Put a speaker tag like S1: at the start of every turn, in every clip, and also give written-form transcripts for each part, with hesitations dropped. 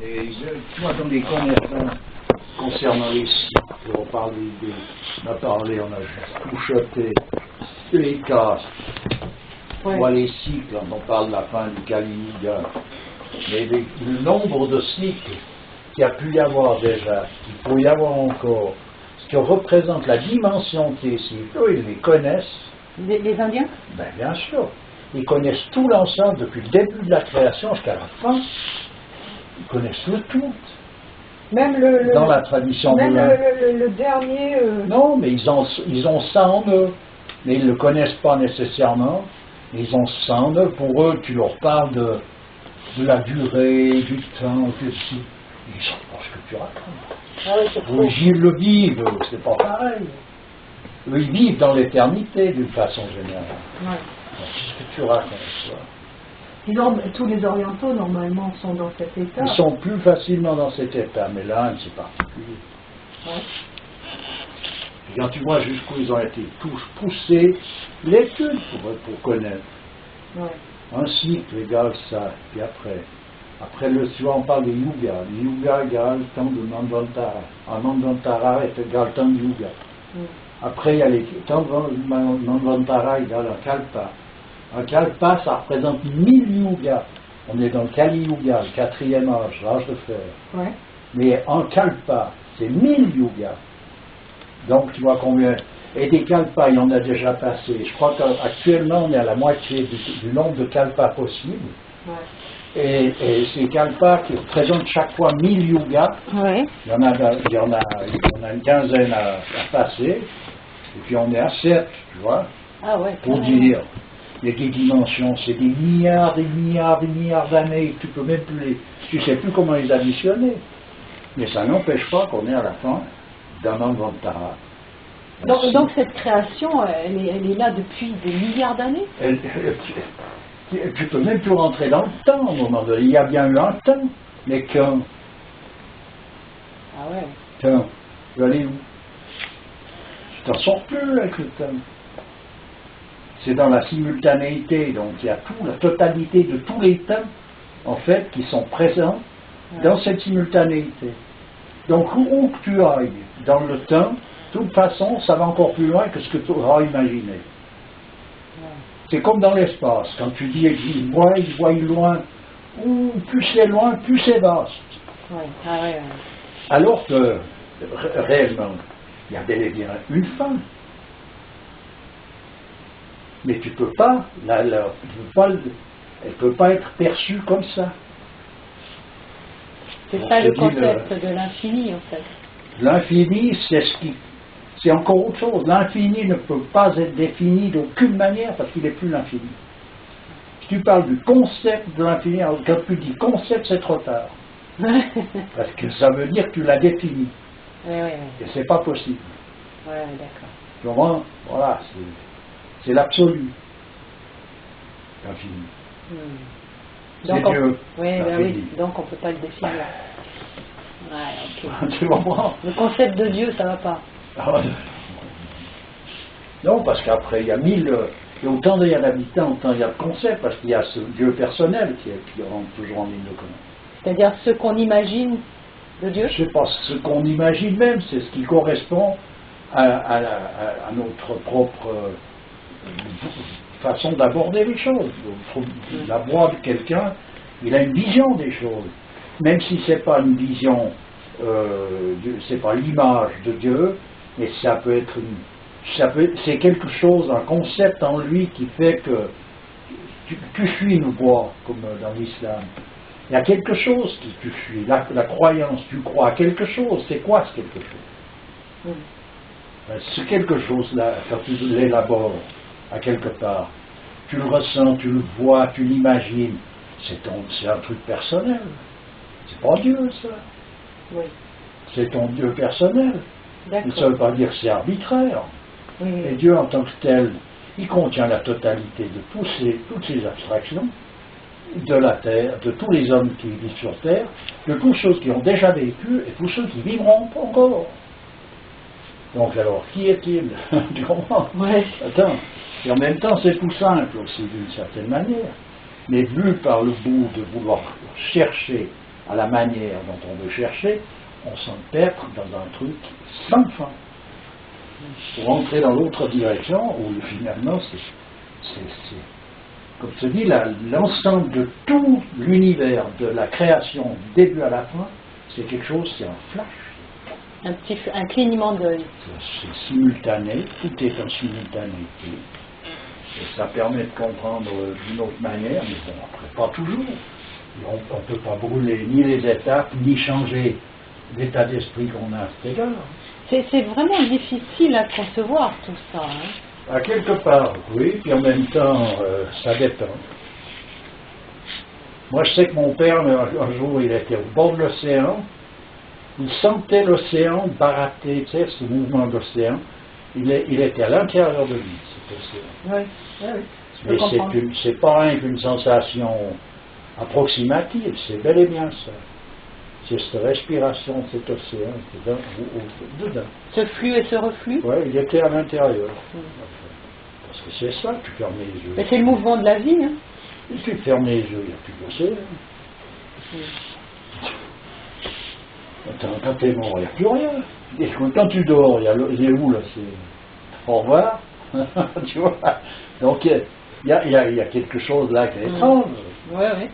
S1: Et tu vois, comme des connaissances concernant les cycles, on parle on a parlé, on a couchoté les cas. On voit les cycles, on parle de la fin du Kali Yuga. Mais le nombre de cycles qu'il y a pu y avoir déjà, qu'il peut y avoir encore, ce qui représente la dimension qui est ici, eux, ils les connaissent.
S2: Les Indiens?
S1: Ben, bien sûr. Ils connaissent tout l'ensemble, depuis le début de la création jusqu'à la fin. Ils connaissent le tout.
S2: Même
S1: dans la tradition
S2: même
S1: de
S2: le dernier...
S1: Non, mais ils ont ça en eux. Mais ils ne le connaissent pas nécessairement. Ils ont ça en eux. Pour eux, tu leur parles de la durée, du temps, ils ne savent pas ce que tu racontes.
S2: Ah oui,
S1: Ils le vivent, c'est pas pareil. Eux, ils vivent dans l'éternité d'une façon générale.
S2: Ouais.
S1: Qu'est-ce que tu racontes, toi?
S2: Sinon, tous les orientaux, normalement, sont dans cet état.
S1: Ils sont plus facilement dans cet état, mais l'Inde, c'est particulier.
S2: Ouais.
S1: Et quand tu vois jusqu'où ils ont été tous poussés, l'étude pour connaître.
S2: Ouais.
S1: Un cycle égale ça, puis après tu vois, on parle de yuga. Le yuga égale le temps de Manvantara. Un Manvantara est égal au temps de yuga. Après, il y a les temps de Manvantara égale un kalpa. Un kalpa, ça représente 1000 yugas. On est dans le Kali Yuga, le 4e âge, l'âge de fer.
S2: Ouais.
S1: Mais un kalpa, c'est 1000 yugas. Donc, tu vois combien. Et des kalpas, il y en a déjà passé. Je crois qu'actuellement, on est à la moitié du nombre de kalpas possibles.
S2: Ouais.
S1: Et ces kalpas qui représentent chaque fois 1000 yugas,
S2: Ouais.
S1: il y en a une quinzaine à passer. Et puis on est à 7, tu vois,
S2: Ah ouais,
S1: pour
S2: carrément.
S1: dire. Il y a des dimensions, c'est des milliards d'années. Tu peux même plus tu sais plus comment les additionner. Mais ça n'empêche pas qu'on est à la fin d'un Manvantara.
S2: Donc cette création, elle est là depuis des milliards d'années?
S1: Tu peux même plus rentrer dans le temps au moment donné. Il y a bien eu un temps, mais qu'un.
S2: Ah ouais.
S1: Tiens, tu vas aller où? Tu t'en sors plus avec le temps. C'est dans la simultanéité, donc il y a la totalité de tous les temps, en fait, qui sont présents dans cette simultanéité. Donc où que tu ailles dans le temps, de toute façon, ça va encore plus loin que ce que tu auras imaginé. C'est comme dans l'espace, quand tu dis ils voient loin, ou plus c'est loin, plus c'est vaste.
S2: Ouais. Ah ouais, ouais.
S1: Alors que, réellement, il y a bel et bien une fin. Mais tu peux pas, elle ne peut pas être perçue comme ça.
S2: C'est ça le concept de l'infini, en fait.
S1: L'infini, c'est encore autre chose. L'infini ne peut pas être défini d'aucune manière parce qu'il n'est plus l'infini. Si tu parles du concept de l'infini, alors quand tu dis concept, c'est trop tard. Parce que ça veut dire que tu l'as défini.
S2: Ouais.
S1: Et c'est pas possible.
S2: Ouais, d'accord.
S1: Tu comprends? Voilà, c'est l'absolu. L'infini.
S2: Donc,
S1: C'est Dieu.
S2: oui, donc on ne peut pas le définir. Ouais, ok.
S1: Tu comprends?
S2: Le concept de Dieu, ça va pas.
S1: Non, parce qu'après, il y a autant il y a d'habitants, autant il y a de concepts, parce qu'il y a ce Dieu personnel qui rentre toujours en ligne de compte.
S2: C'est-à-dire ce qu'on imagine de Dieu?
S1: Je ne sais pas ce qu'on imagine même, c'est ce qui correspond à notre propre façon d'aborder les choses. La voix de quelqu'un, il a une vision des choses. Même si ce n'est pas une vision, c'est pas l'image de Dieu, mais ça peut être c'est quelque chose, un concept en lui qui fait que tu suis une voix, comme dans l'islam. Il y a quelque chose que tu suis, la croyance, tu crois à quelque chose. C'est quoi ce quelque chose? Ce quelque chose-là, quand tu l'élabores à quelque part, tu le ressens, tu le vois, tu l'imagines, c'est un truc personnel. C'est pas Dieu, ça.
S2: Oui.
S1: C'est ton Dieu personnel. Mais ça ne veut pas dire que c'est arbitraire.
S2: Oui.
S1: Et Dieu en tant que tel, il contient la totalité de toutes ces abstractions de la terre, de tous les hommes qui vivent sur terre, de tous ceux qui ont déjà vécu et tous ceux qui vivront encore. Donc alors, qui est-il? Tu comprends?
S2: Ouais.
S1: Attends. Et en même temps, c'est tout simple aussi, d'une certaine manière. Mais vu par le bout de vouloir chercher à la manière dont on veut chercher, on s'empêtre dans un truc sans fin. Pour entrer dans l'autre direction, où finalement, comme je dis, l'ensemble de tout l'univers, de la création du début à la fin, c'est quelque chose, c'est un flash.
S2: Un clignement d'œil.
S1: C'est simultané, tout est en simultanéité. Et ça permet de comprendre d'une autre manière, mais bon, après, pas toujours. On ne peut pas brûler ni les étapes, ni changer l'état d'esprit qu'on a à cet égard.
S2: C'est vraiment difficile à concevoir tout ça. Hein.
S1: À quelque part, oui, puis en même temps, ça dépend. Moi, je sais que mon père, un jour, il était au bord de l'océan, il sentait l'océan barater, tu sais, ce mouvement d'océan. Il était à l'intérieur de lui, cet océan.
S2: Oui.
S1: Mais c'est pas rien qu'une sensation approximative, c'est bel et bien ça. C'est cette respiration de cet océan, dedans.
S2: Ce flux et ce reflux.
S1: Oui, il était à l'intérieur. Parce que c'est ça, tu fermes les yeux.
S2: Mais c'est le mouvement de la vie. Hein.
S1: Et tu fermes les yeux, il n'y a plus d'océan. Quand t'es mort, il n'y a plus rien. Et quand tu dors, il y a où là? C'est au revoir. Tu vois? Donc il y a quelque chose là qui est étrange.
S2: Oui.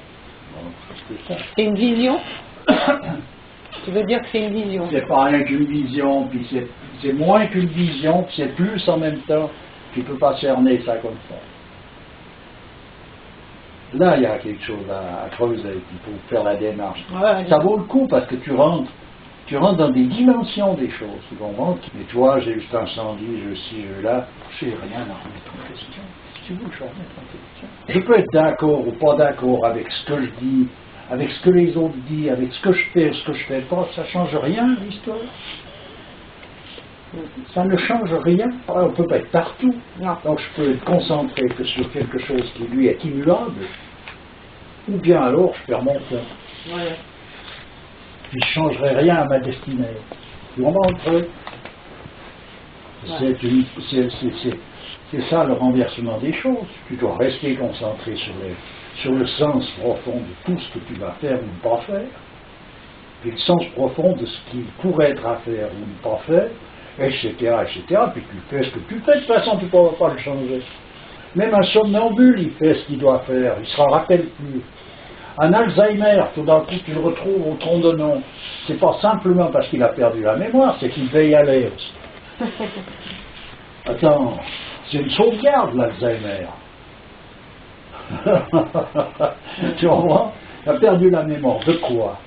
S2: C'est une vision. Tu veux dire que c'est une vision?
S1: C'est pas rien qu'une vision, puis c'est moins qu'une vision, puis c'est plus en même temps. Tu ne peux pas cerner ça comme ça. Là, il y a quelque chose à creuser, il faut faire la démarche. Ça vaut le coup parce que tu rentres dans des dimensions des choses, tu comprends? Mais toi, j'ai eu cet incendie, je là, je n'ai rien à remettre en question. Si tu veux, je remets en question. Je peux être d'accord ou pas d'accord avec ce que je dis, avec ce que les autres disent, avec ce que je fais ou ce que je fais pas, ça ne change rien l'histoire. Ça ne change rien. On ne peut pas être partout.
S2: Non.
S1: Donc je peux être concentré que sur quelque chose qui lui est immuable, ou bien alors je perds mon temps.
S2: Ouais.
S1: Puis je ne changerai rien à ma destinée. Tu comprends le truc? C'est ça le renversement des choses. Tu dois rester concentré sur le sens profond de tout ce que tu vas faire ou ne pas faire, puis le sens profond de ce qui pourrait être à faire ou ne pas faire, etc., puis tu fais ce que tu fais, de toute façon tu ne pourras pas le changer. Même un somnambule, il fait ce qu'il doit faire, il ne se rappelle plus. Un Alzheimer, tout d'un coup tu le retrouves au tronc de nom, c'est pas simplement parce qu'il a perdu la mémoire, c'est qu'il veut y aller aussi. Attends, c'est une sauvegarde l'Alzheimer. Tu vois, il a perdu la mémoire, de quoi?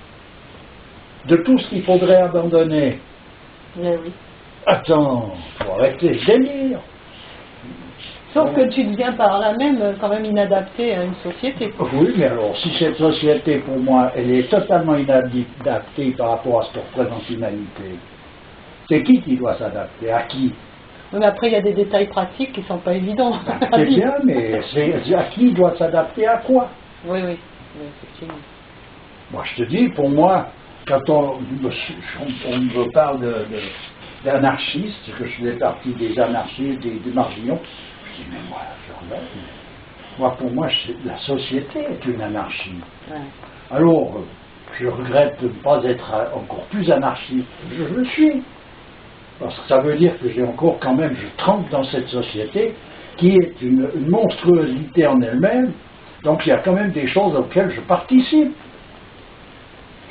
S1: De tout ce qu'il faudrait abandonner.
S2: Mais oui.
S1: Attends, il faut arrêter le délire.
S2: Sauf que tu deviens par là même quand même inadapté à une société.
S1: Oui, mais alors, si cette société, pour moi, elle est totalement inadaptée par rapport à ce que représente l'humanité, c'est qui doit s'adapter? À qui?
S2: Oui, mais après, il y a des détails pratiques qui ne sont pas évidents.
S1: C'est bien, mais à qui doit s'adapter à quoi?
S2: Oui, effectivement.
S1: Moi, je te dis, pour moi, quand on me parle d'anarchistes, que je fais partie des anarchistes, des marginaux, je dis, mais moi, pour moi, la société est une anarchie.
S2: Ouais.
S1: Alors, je regrette de ne pas être encore plus anarchiste. Je le suis. Parce que ça veut dire que j'ai encore quand même, je trempe dans cette société qui est une monstruosité en elle-même. Donc il y a quand même des choses auxquelles je participe.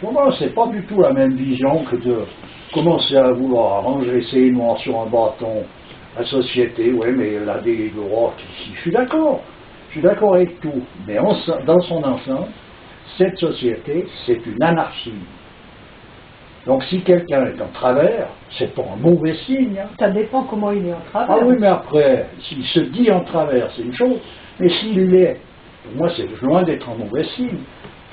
S1: Pour moi, c'est pas du tout la même vision que de commencer à vouloir arranger ses noirs sur un bâton. La société, oui, mais elle a des droits. Je suis d'accord. Je suis d'accord avec tout. Mais dans son ensemble, cette société, c'est une anarchie. Donc si quelqu'un est en travers, c'est pas un mauvais signe. Hein.
S2: Ça dépend comment il est en travers.
S1: Ah oui, mais après, s'il se dit en travers, c'est une chose. Mais s'il l'est, pour moi, c'est loin d'être un mauvais signe.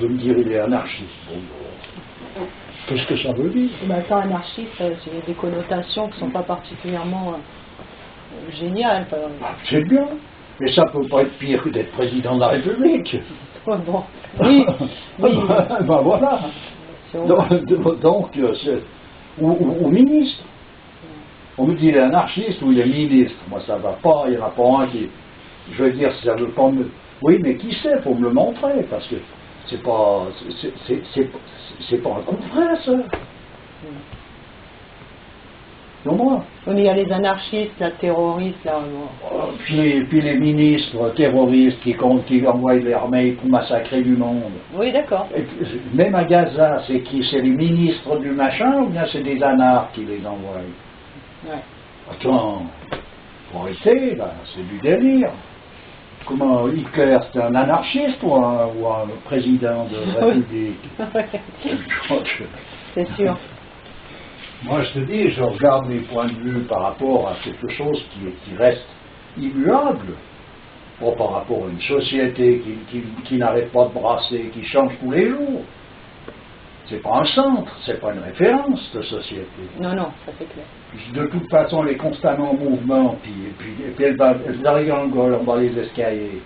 S1: De me dire il est anarchiste. Bon, qu'est-ce que ça veut dire?
S2: Attends, anarchiste, c'est des connotations qui ne sont pas particulièrement géniales.
S1: C'est bien. Mais ça ne peut pas être pire que d'être président de la République.
S2: Ouais, bon. Oui.
S1: Ben voilà. Donc ou ministre. On me dit il est anarchiste ou il est ministre. Moi ça va pas, il n'y en a pas un qui. Je veux dire, ça veut pas me. Oui, mais qui sait, il faut me le montrer, parce que C'est pas, c'est pas un coup de frein, ça. Non, moi.
S2: Oui, mais il y a les anarchistes, les terroristes, là.
S1: Puis les ministres terroristes qui envoient l'armée pour massacrer du monde.
S2: Oui, d'accord.
S1: Même à Gaza, c'est qui? C'est les ministres du machin ou bien c'est des anards qui les envoient?
S2: Ouais.
S1: Attends, faut arrêter, là, c'est du délire. Comment, Hitler, c'était un anarchiste ou un président de la République?
S2: C'est sûr.
S1: Moi, je te dis, je regarde mes points de vue par rapport à quelque chose qui reste immuable. Pas par rapport à une société qui n'arrête pas de brasser, qui change tous les jours. C'est pas un centre, c'est pas une référence de société.
S2: Non, non, ça c'est clair.
S1: De toute façon, elle est constamment en mouvement, puis elle dégringole en bas les escaliers.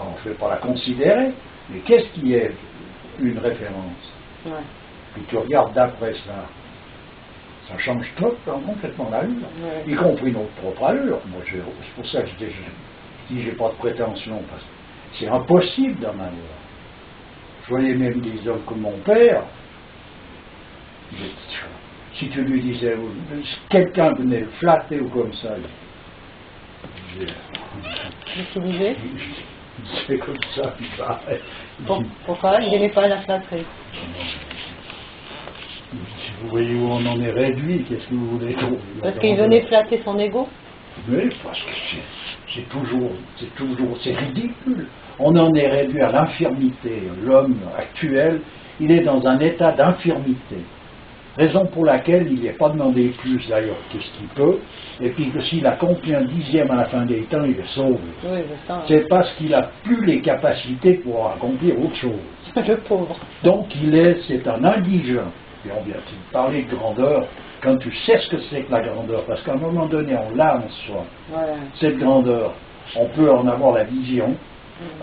S1: On ne fait pas la considérer. Mais qu'est-ce qui est une référence?
S2: Ouais.
S1: Puis tu regardes d'après ça. Ça change complètement l'allure, y compris notre propre allure. Moi, c'est pour ça que je dis j'ai pas de prétention, parce que c'est impossible d'en avoir. Je voyais même des hommes comme mon père. Si tu lui disais, quelqu'un venait le flatter ou comme ça,
S2: Qu'est-ce qu'il disait?
S1: C'est comme ça, il paraît.
S2: Pourquoi? Il n'aimait pas la flatterie.
S1: Si vous voyez où on en est réduit, qu'est-ce que vous voulez trouver?
S2: Parce qu'il venait flatter son ego?
S1: Oui, parce que c'est ridicule. On en est réduit à l'infirmité. L'homme actuel, il est dans un état d'infirmité. Raison pour laquelle il n'est pas demandé plus d'ailleurs que ce qu'il peut, et puis que s'il accomplit un dixième à la fin des temps, il est sauvé.
S2: Oui,
S1: c'est parce qu'il n'a plus les capacités pour accomplir autre chose.
S2: Le pauvre.
S1: Donc c'est un indigent. Et on vient de parler de grandeur, quand tu sais ce que c'est que la grandeur, parce qu'à un moment donné, on l'a en soi, cette grandeur, on peut en avoir la vision.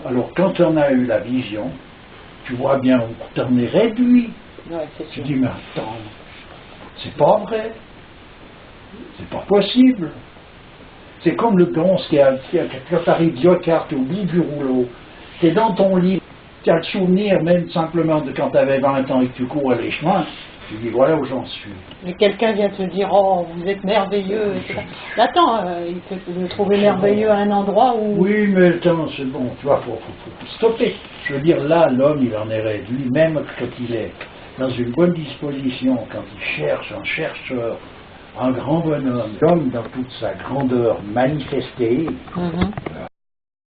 S1: Alors quand on a eu la vision, tu vois bien où tu en es réduit. Tu dis, mais attends, c'est pas vrai, c'est pas possible. C'est comme le gonce quand tu arrives Diocarte au bout du rouleau, tu es dans ton lit, tu as le souvenir même simplement de quand tu avais 20 ans et que tu cours les chemins. Tu dis, voilà où j'en suis.
S2: Mais quelqu'un vient te dire, oh, vous êtes merveilleux. Attends, il peut le trouver merveilleux à un endroit où...
S1: Oui, mais attends, c'est bon, tu vois, faut stopper. Je veux dire, là, l'homme, il en est réduit, même quand il est dans une bonne disposition, quand il cherche un chercheur, un grand bonhomme, l'homme dans toute sa grandeur manifestée,